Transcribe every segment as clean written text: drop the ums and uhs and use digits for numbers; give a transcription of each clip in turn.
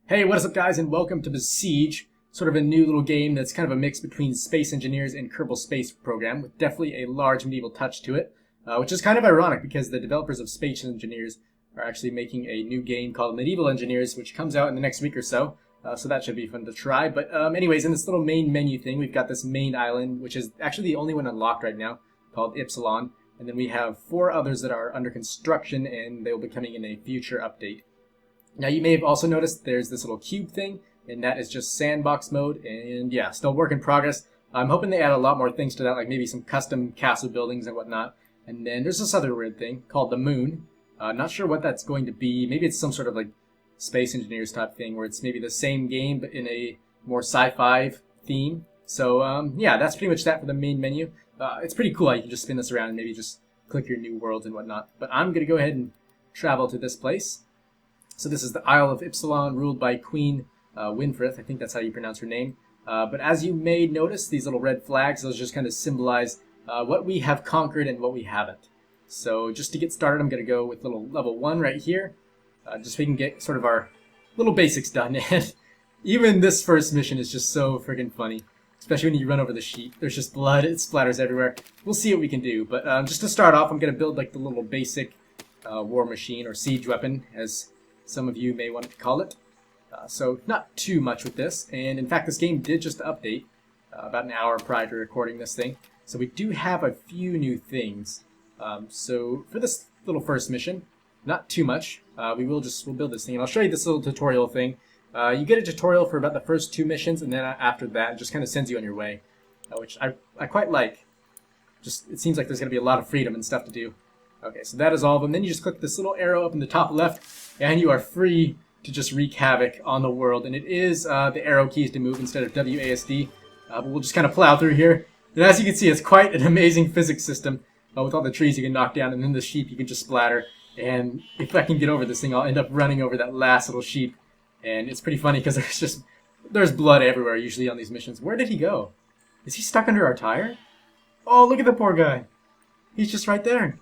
Hey, what is up guys, and welcome to Besiege, sort of a new little game that's kind of a mix between Space Engineers and Kerbal Space Program, with definitely a large medieval touch to it, which is kind of ironic because the developers of Space Engineers are actually making a new game called Medieval Engineers, which comes out in the next week or so, so that should be fun to try. But anyways, in this little main menu thing, we've got this main island, which is actually the only one unlocked right now, called Ypsilon, and then we have 4 others that are under construction, and they will be coming in a future update. Now you may have also noticed there's this little cube thing, and that is just sandbox mode, and yeah, still work in progress. I'm hoping they add a lot more things to that, like maybe some custom castle buildings and whatnot. And then there's this other weird thing called the moon. Not sure what that's going to be. Maybe it's some sort of like Space Engineers type thing, where it's maybe the same game but in a more sci-fi theme. So yeah, that's pretty much that for the main menu. It's pretty cool how you can just spin this around and maybe just click your new worlds and whatnot. But I'm going to go ahead and travel to this place. So this is the Isle of Ypsilon, ruled by Queen Winfrith. I think that's how you pronounce her name. But as you may notice, these little red flags, those just kind of symbolize what we have conquered and what we haven't. So just to get started, I'm going to go with little level 1 right here, just so we can get sort of our little basics done. And even this first mission is just so freaking funny, especially when you run over the sheep. There's just blood, it splatters everywhere. We'll see what we can do. But just to start off, I'm going to build like the little basic war machine or siege weapon, as some of you may want to call it. So not too much with this, and in fact this game did just update about an hour prior to recording this thing. So we do have a few new things. So for this little first mission, not too much. We'll build this thing, and I'll show you this little tutorial thing. You get a tutorial for about the first 2 missions, and then after that it just kind of sends you on your way, which I quite like. Just it seems like there's going to be a lot of freedom and stuff to do. Okay, so that is all of them. Then you just click this little arrow up in the top left, and you are free to just wreak havoc on the world. And it is the arrow keys to move instead of WASD. But we'll just kind of plow through here. And as you can see, it's quite an amazing physics system with all the trees you can knock down, and then the sheep you can just splatter. And if I can get over this thing, I'll end up running over that last little sheep. And it's pretty funny because there's blood everywhere usually on these missions. Where did he go? Is he stuck under our tire? Oh, look at the poor guy. He's just right there.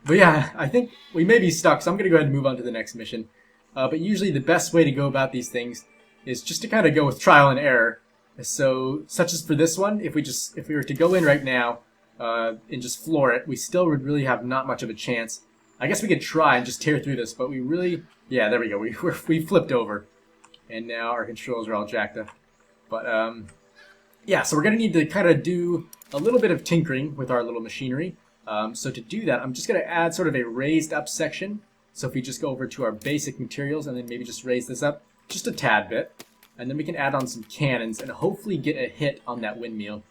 But yeah, I think we may be stuck, so I'm going to go ahead and move on to the next mission. But usually the best way to go about these things is just to kind of go with trial and error. So, such as for this one, if we were to go in right now and just floor it, we still would really have not much of a chance. I guess we could try and just tear through this, but we really... Yeah, there we go. We flipped over. And now our controls are all jacked up. But, yeah, so we're going to need to kind of do a little bit of tinkering with our little machinery. So to do that, I'm just going to add sort of a raised up section. So if we just go over to our basic materials and then maybe just raise this up just a tad bit. And then we can add on some cannons and hopefully get a hit on that windmill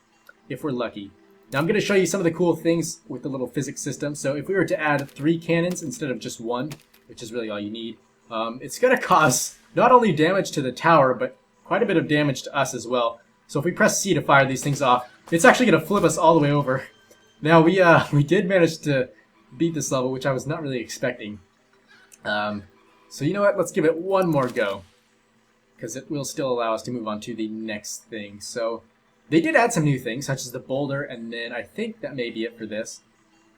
if we're lucky. Now I'm going to show you some of the cool things with the little physics system. So if we were to add 3 cannons instead of just 1, which is really all you need, it's going to cause not only damage to the tower, but quite a bit of damage to us as well. So if we press C to fire these things off, it's actually going to flip us all the way over. Now, we did manage to beat this level, which I was not really expecting. So you know what? Let's give it one more go, because it will still allow us to move on to the next thing. So they did add some new things, such as the boulder, and then I think that may be it for this.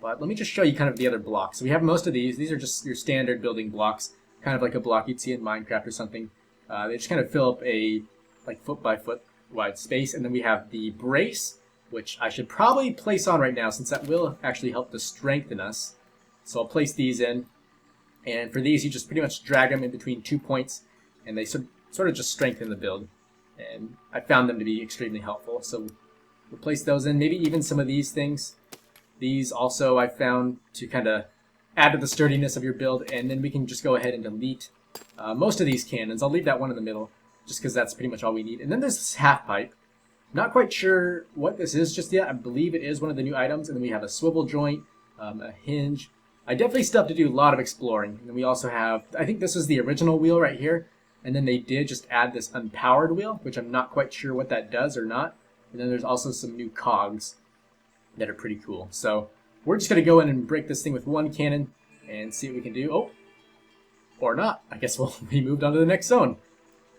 But let me just show you kind of the other blocks. So we have most of these. These are just your standard building blocks, kind of like a block you'd see in Minecraft or something. They just kind of fill up a like foot by foot wide space, and then we have the brace, which I should probably place on right now, since that will actually help to strengthen us. So I'll place these in, and for these you just pretty much drag them in between 2 points, and they sort of just strengthen the build. And I found them to be extremely helpful, so we'll place those in. Maybe even some of these things. These also I found to kind of add to the sturdiness of your build, and then we can just go ahead and delete most of these cannons. I'll leave that one in the middle, just because that's pretty much all we need. And then there's this half pipe. Not quite sure what this is just yet. I believe it is one of the new items. And then we have a swivel joint, a hinge. I definitely still have to do a lot of exploring. And then we also have, I think this was the original wheel right here. And then they did just add this unpowered wheel, which I'm not quite sure what that does or not. And then there's also some new cogs that are pretty cool. So we're just going to go in and break this thing with 1 cannon and see what we can do. Oh, or not. I guess we moved on to the next zone.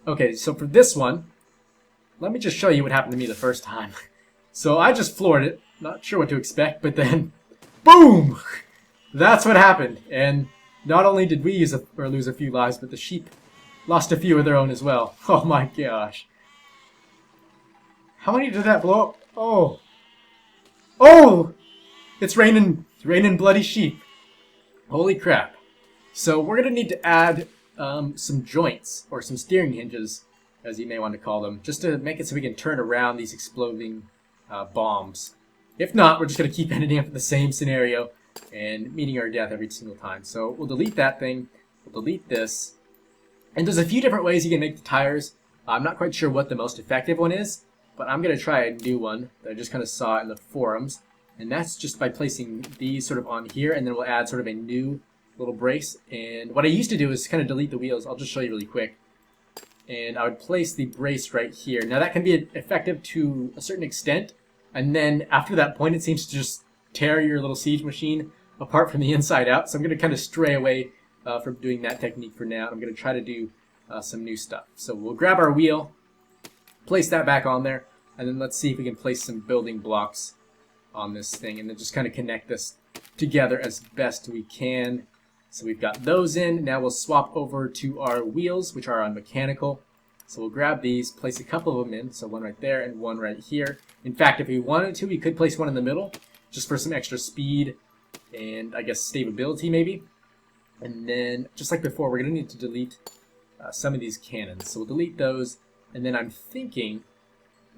Okay, so for this one, let me just show you what happened to me the first time. So I just floored it, not sure what to expect, but then, boom! That's what happened. And not only did we lose a few lives, but the sheep lost a few of their own as well. Oh my gosh. How many did that blow up? Oh. Oh! It's raining bloody sheep. Holy crap. So we're going to need to add some joints, or some steering hinges, as you may want to call them, just to make it so we can turn around these exploding bombs. If not, we're just going to keep ending up in the same scenario and meeting our death every single time. So we'll delete that thing, we'll delete this, and there's a few different ways you can make the tires. I'm not quite sure what the most effective one is, but I'm going to try a new one that I just kind of saw in the forums, and that's just by placing these sort of on here, and then we'll add sort of a new little brace. And what I used to do is kind of delete the wheels. I'll just show you really quick. And I would place the brace right here. Now that can be effective to a certain extent, and then after that point it seems to just tear your little siege machine apart from the inside out. So I'm going to kind of stray away from doing that technique for now. I'm going to try to do some new stuff. So we'll grab our wheel, place that back on there, and then let's see if we can place some building blocks on this thing, and then just kind of connect this together as best we can. So we've got those in. Now we'll swap over to our wheels, which are on mechanical. So we'll grab these, place a couple of them in, so one right there and one right here. In fact, if we wanted to, we could place one in the middle, just for some extra speed and, I guess, stability maybe. And then, just like before, we're going to need to delete some of these cannons. So we'll delete those, and then I'm thinking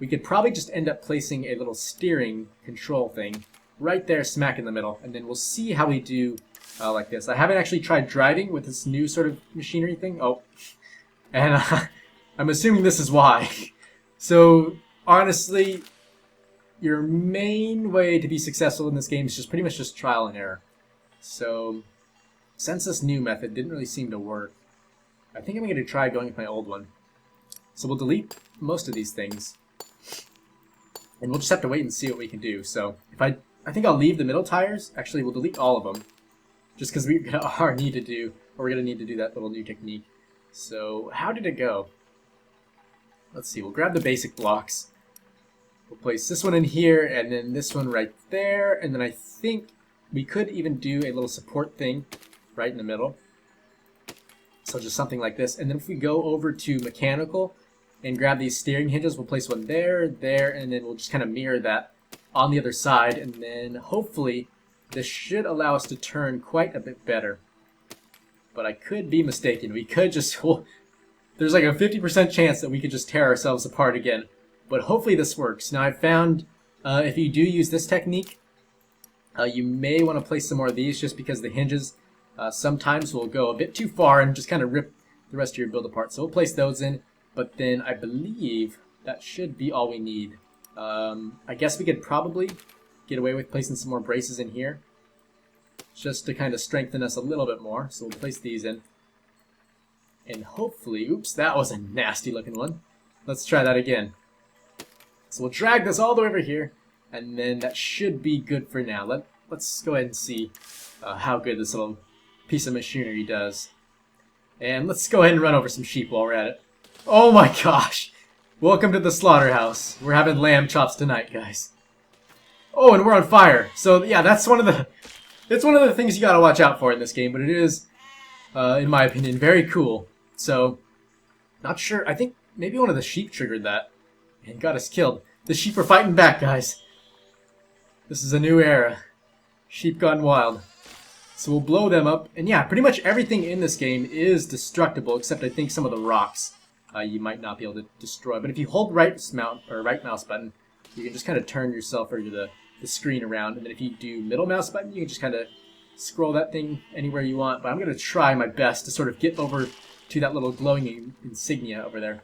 we could probably just end up placing a little steering control thing right there smack in the middle, and then we'll see how we do like this. I haven't actually tried driving with this new sort of machinery thing. Oh, and I'm assuming this is why. So, honestly, your main way to be successful in this game is just pretty much just trial and error. So, since this new method didn't really seem to work, I think I'm going to try going with my old one. So we'll delete most of these things, and we'll just have to wait and see what we can do. So, if I think I'll leave the middle tires. Actually, we'll delete all of them, just because we're going to need to do that little new technique. So, how did it go? Let's see, we'll grab the basic blocks. We'll place this one in here, and then this one right there, and then I think we could even do a little support thing right in the middle. So just something like this. And then if we go over to mechanical and grab these steering hinges, we'll place one there, there, and then we'll just kind of mirror that on the other side, and then hopefully this should allow us to turn quite a bit better. But I could be mistaken. We could just... Well, there's like a 50% chance that we could just tear ourselves apart again. But hopefully this works. Now I've found if you do use this technique, you may want to place some more of these, just because the hinges sometimes will go a bit too far and just kind of rip the rest of your build apart. So we'll place those in, but then I believe that should be all we need. I guess we could probably get away with placing some more braces in here, just to kind of strengthen us a little bit more. So we'll place these in. And hopefully, oops, that was a nasty looking one. Let's try that again. So we'll drag this all the way over here, and then that should be good for now. Let's go ahead and see how good this little piece of machinery does. And let's go ahead and run over some sheep while we're at it. Oh my gosh! Welcome to the slaughterhouse. We're having lamb chops tonight, guys. Oh, and we're on fire. So yeah, that's one of the things you gotta watch out for in this game, but it is, in my opinion, very cool. So, not sure. I think maybe one of the sheep triggered that and got us killed. The sheep are fighting back, guys. This is a new era. Sheep gone wild. So we'll blow them up. And yeah, pretty much everything in this game is destructible, except I think some of the rocks you might not be able to destroy. But if you hold right mouse button, you can just kind of turn yourself or the screen around. And then if you do middle mouse button, you can just kind of scroll that thing anywhere you want. But I'm going to try my best to sort of get over to that little glowing insignia over there,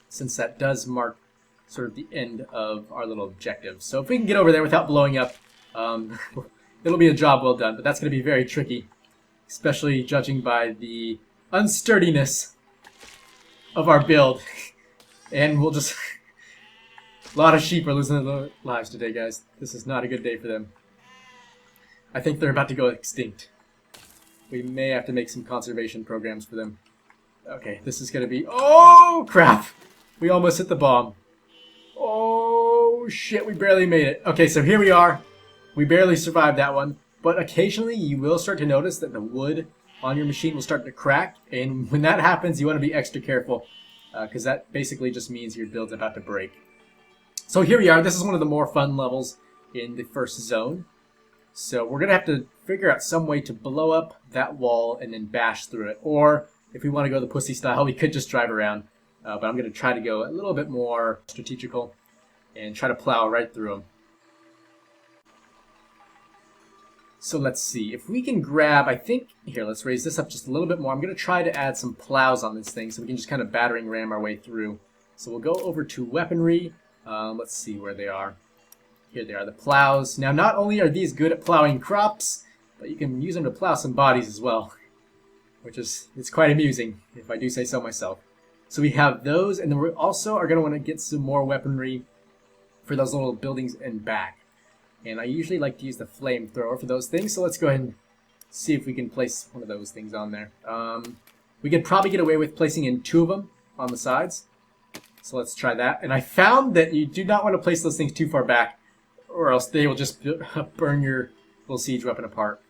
since that does mark sort of the end of our little objective. So if we can get over there without blowing up, it'll be a job well done. But that's going to be very tricky, especially judging by the unsturdiness of our build. And we'll just... A lot of sheep are losing their lives today, guys. This is not a good day for them. I think they're about to go extinct. We may have to make some conservation programs for them. Okay, this is going to be... Oh, crap! We almost hit the bomb. Oh, shit, we barely made it. Okay, so here we are. We barely survived that one. But occasionally you will start to notice that the wood on your machine will start to crack, and when that happens, you want to be extra careful, because that basically just means your build's about to break. So here we are. This is one of the more fun levels in the first zone. So we're going to have to figure out some way to blow up that wall and then bash through it. Or if we want to go the pussy style, we could just drive around. But I'm going to try to go a little bit more strategical and try to plow right through them. So let's see. If we can grab, I think, here, let's raise this up just a little bit more. I'm going to try to add some plows on this thing so we can just kind of battering ram our way through. So we'll go over to weaponry. Let's see where they are. Here they are, the plows. Now, not only are these good at plowing crops, but you can use them to plow some bodies as well, which is it's quite amusing, if I do say so myself. So we have those, and then we also are going to want to get some more weaponry for those little buildings and back. And I usually like to use the flamethrower for those things, so let's go ahead and see if we can place one of those things on there. We could probably get away with placing in 2 of them on the sides. So let's try that. And I found that you do not want to place those things too far back, or else they will just burn your little siege weapon apart.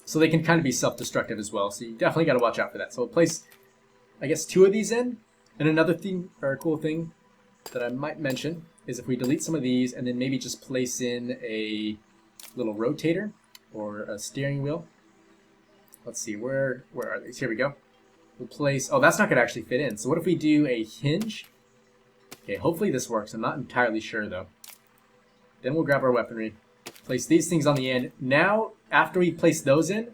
So they can kind of be self-destructive as well, so you definitely got to watch out for that. So we'll place, I guess, 2 of these in. And another thing, or a cool thing that I might mention is if we delete some of these and then maybe just place in a little rotator or a steering wheel. Let's see, where are these? Here we go. We'll place, oh, that's not going to actually fit in. So what if we do a hinge? Okay, hopefully this works. I'm not entirely sure, though. Then we'll grab our weaponry, place these things on the end. Now, after we place those in,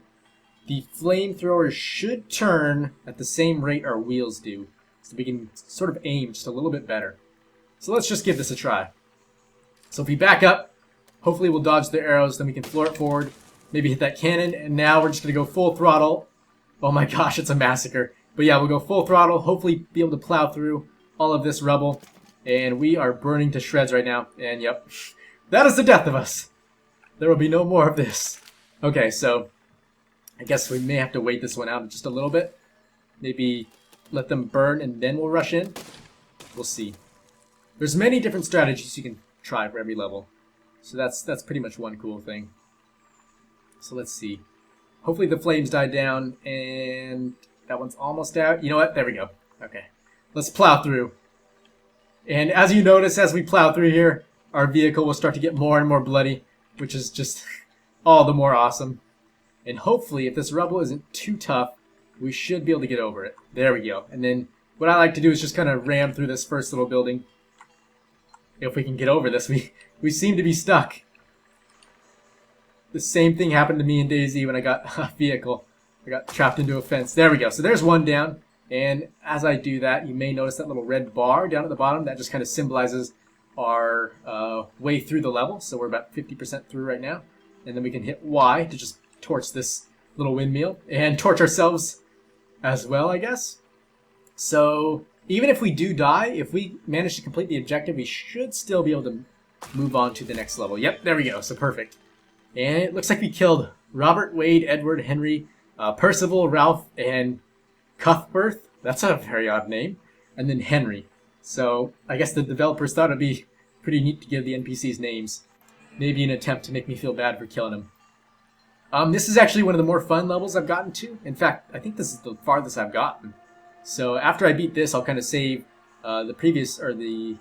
the flamethrower should turn at the same rate our wheels do. So we can sort of aim just a little bit better. So let's just give this a try. So if we back up, hopefully we'll dodge the arrows, then we can floor it forward, maybe hit that cannon, and now we're just going to go full throttle. Oh my gosh, it's a massacre. But yeah, we'll go full throttle, hopefully be able to plow through all of this rubble. And we are burning to shreds right now. And yep, that is the death of us. There will be no more of this. Okay, so I guess we may have to wait this one out just a little bit. Maybe let them burn and then we'll rush in. We'll see. There's many different strategies you can try for every level. So that's pretty much one cool thing. So let's see. Hopefully the flames died down and that one's almost out. You know what? There we go. Okay. Let's plow through. And as you notice, as we plow through here, our vehicle will start to get more and more bloody, which is just all the more awesome. And hopefully, if this rubble isn't too tough, we should be able to get over it. There we go. And then what I like to do is just kind of ram through this first little building. If we can get over this, we seem to be stuck. The same thing happened to me in DayZ when I got a vehicle. I got trapped into a fence. There we go. So there's one down. And as I do that, you may notice that little red bar down at the bottom. That just kind of symbolizes our way through the level. So we're about 50% through right now. And then we can hit Y to just torch this little windmill. And torch ourselves as well, I guess. So even if we do die, if we manage to complete the objective, we should still be able to move on to the next level. Yep, there we go. So perfect. And it looks like we killed Robert, Wade, Edward, Henry, Percival, Ralph, and Cuthbert. That's a very odd name. And then Henry. So I guess the developers thought it'd be pretty neat to give the NPCs names. Maybe an attempt to make me feel bad for killing them. This is actually one of the more fun levels I've gotten to. In fact, I think this is the farthest I've gotten. So after I beat this, I'll kind of save the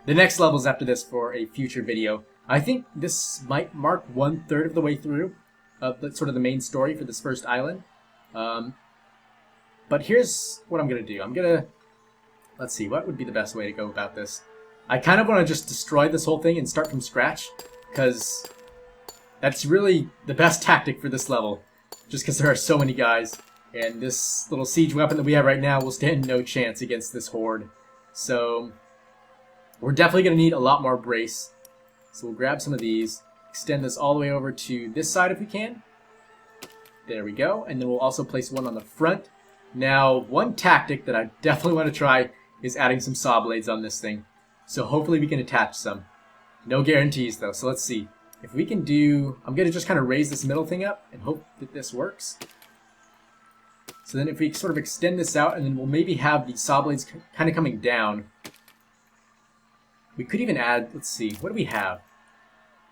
next levels after this for a future video. I think this might mark 1/3 of the way through sort of the main story for this first island. But here's what I'm going to do. Let's see, what would be the best way to go about this? I kind of want to just destroy this whole thing and start from scratch, because that's really the best tactic for this level, just because there are so many guys, and this little siege weapon that we have right now will stand no chance against this horde. So we're definitely going to need a lot more brace. So we'll grab some of these, extend this all the way over to this side if we can. There we go, and then we'll also place one on the front. Now, one tactic that I definitely want to try is adding some saw blades on this thing. So hopefully we can attach some. No guarantees though, so let's see. If we can do, I'm going to just kind of raise this middle thing up and hope that this works. So then if we sort of extend this out and then we'll maybe have the saw blades kind of coming down. We could even add, let's see, what do we have?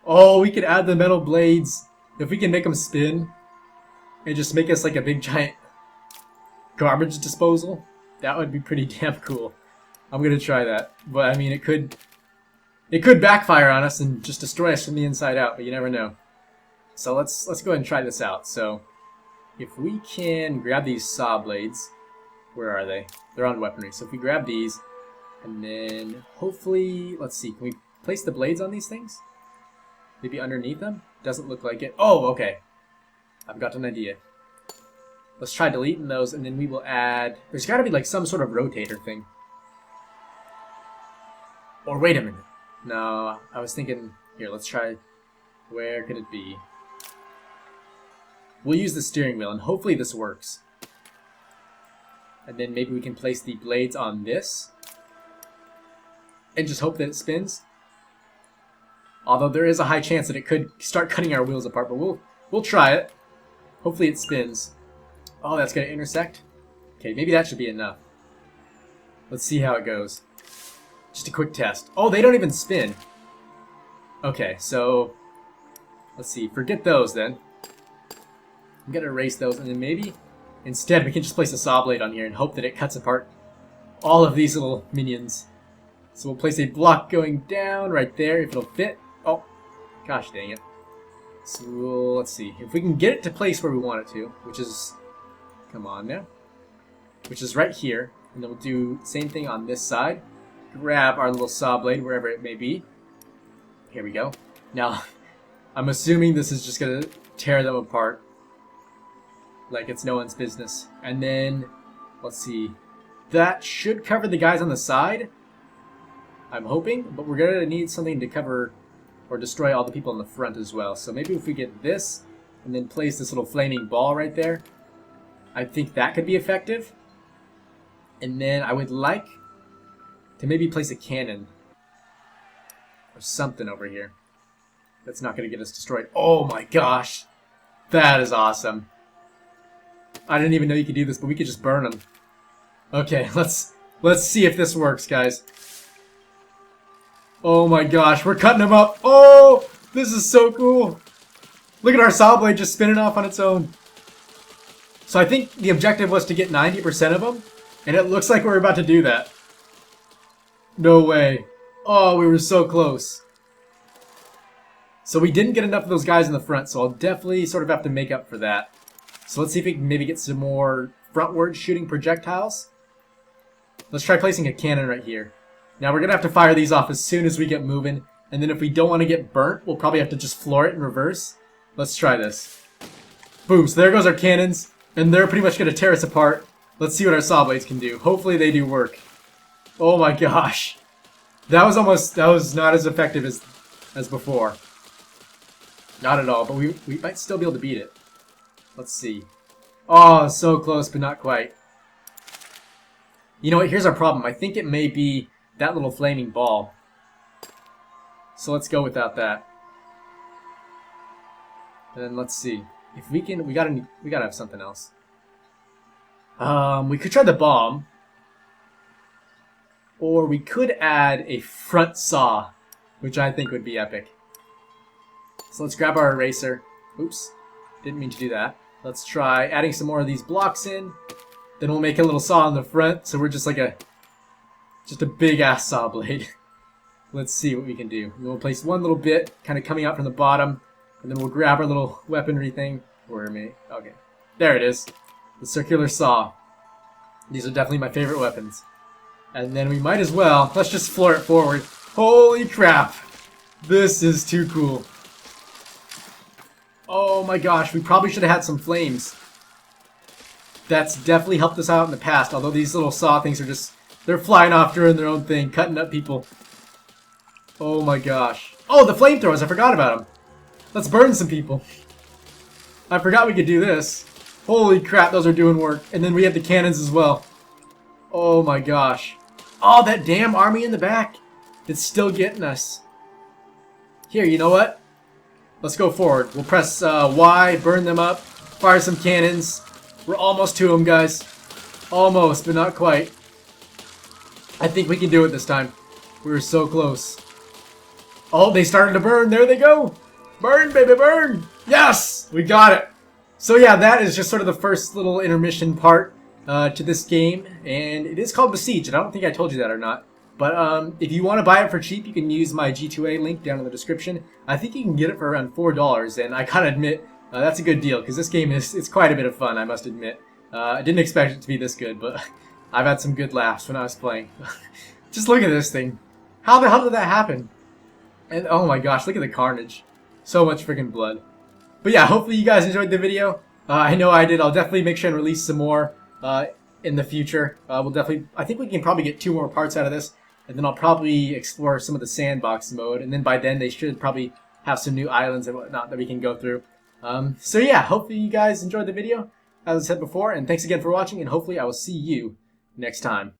Oh, we could add the metal blades. If we can make them spin. and just make us like a big giant garbage disposal? That would be pretty damn cool. I'm gonna try that. But I mean, it could backfire on us and just destroy us from the inside out, but you never know. So let's go ahead and try this out. So if we can grab these saw blades, where are they? They're on weaponry. So if we grab these, and then hopefully, let's see, can we place the blades on these things? Maybe underneath them? Doesn't look like it. Oh, okay. I've got an idea. Let's try deleting those, and then we will add... There's got to be like some sort of rotator thing. Or wait a minute. No, I was thinking... Here, let's try... Where could it be? We'll use the steering wheel, and hopefully this works. And then maybe we can place the blades on this. And just hope that it spins. Although there is a high chance that it could start cutting our wheels apart, but we'll try it. Hopefully it spins. Oh, that's gonna intersect? Okay, maybe that should be enough. Let's see how it goes. Just a quick test. Oh, they don't even spin. Okay, so... Let's see, forget those then. I'm gonna erase those, and then maybe... Instead, we can just place a saw blade on here and hope that it cuts apart all of these little minions. So we'll place a block going down right there, if it'll fit. Oh, gosh dang it. So let's see, if we can get it to place where we want it to, which is... Come on now. Which is right here. And then we'll do the same thing on this side. Grab our little saw blade, wherever it may be. Here we go. Now, I'm assuming this is just going to tear them apart. Like it's no one's business. And then, let's see. That should cover the guys on the side. I'm hoping. But we're going to need something to cover or destroy all the people in the front as well. So maybe if we get this, and then place this little flaming ball right there. I think that could be effective. And then I would like to maybe place a cannon or something over here. That's not going to get us destroyed. Oh my gosh. That is awesome. I didn't even know you could do this, but we could just burn them. Okay, let's see if this works, guys. Oh my gosh, we're cutting them up. Oh, this is so cool. Look at our saw blade just spinning off on its own. So I think the objective was to get 90% of them, and it looks like we're about to do that. No way. Oh, we were so close. So we didn't get enough of those guys in the front, so I'll definitely sort of have to make up for that. So let's see if we can maybe get some more frontward shooting projectiles. Let's try placing a cannon right here. Now we're going to have to fire these off as soon as we get moving, and then if we don't want to get burnt, we'll probably have to just floor it in reverse. Let's try this. Boom, so there goes our cannons. And they're pretty much going to tear us apart. Let's see what our saw blades can do. Hopefully they do work. Oh my gosh. That was not as effective as before. Not at all, but we might still be able to beat it. Let's see. Oh, so close, but not quite. You know what, here's our problem. I think it may be that little flaming ball. So let's go without that. And then let's see. If we can, we gotta have something else. We could try the bomb. Or we could add a front saw, which I think would be epic. So let's grab our eraser. Oops, didn't mean to do that. Let's try adding some more of these blocks in. Then we'll make a little saw on the front, so we're just like just a big ass saw blade. Let's see what we can do. And we'll place one little bit, kind of coming out from the bottom. And then we'll grab our little weaponry thing. Where am I? Okay. There it is. The circular saw. These are definitely my favorite weapons. And then we might as well, let's just floor it forward. Holy crap. This is too cool. Oh my gosh, we probably should have had some flames. That's definitely helped us out in the past, although these little saw things are just, they're flying off doing their own thing, cutting up people. Oh my gosh. Oh, the flamethrowers, I forgot about them. Let's burn some people. I forgot we could do this. Holy crap, those are doing work. And then we have the cannons as well. Oh my gosh. Oh, that damn army in the back. It's still getting us. Here, you know what? Let's go forward. We'll press Y, burn them up, fire some cannons. We're almost to them, guys. Almost, but not quite. I think we can do it this time. We were so close. Oh, they started to burn. There they go. Burn, baby, burn. Yes! We got it. So yeah, that is just sort of the first little intermission part to this game, and it is called Besiege, and I don't think I told you that or not. But if you want to buy it for cheap, you can use my G2A link down in the description. I think you can get it for around $4, and I gotta admit, that's a good deal, because this game it's quite a bit of fun, I must admit. I didn't expect it to be this good, but I've had some good laughs when I was playing. Just look at this thing. How the hell did that happen? And oh my gosh, look at the carnage. So much freaking blood. But yeah, hopefully you guys enjoyed the video. I know I did. I'll definitely make sure and release some more in the future. I think we can probably get 2 more parts out of this. And then I'll probably explore some of the sandbox mode. And then by then they should probably have some new islands and whatnot that we can go through. So yeah, hopefully you guys enjoyed the video, as I said before. And thanks again for watching. And hopefully I will see you next time.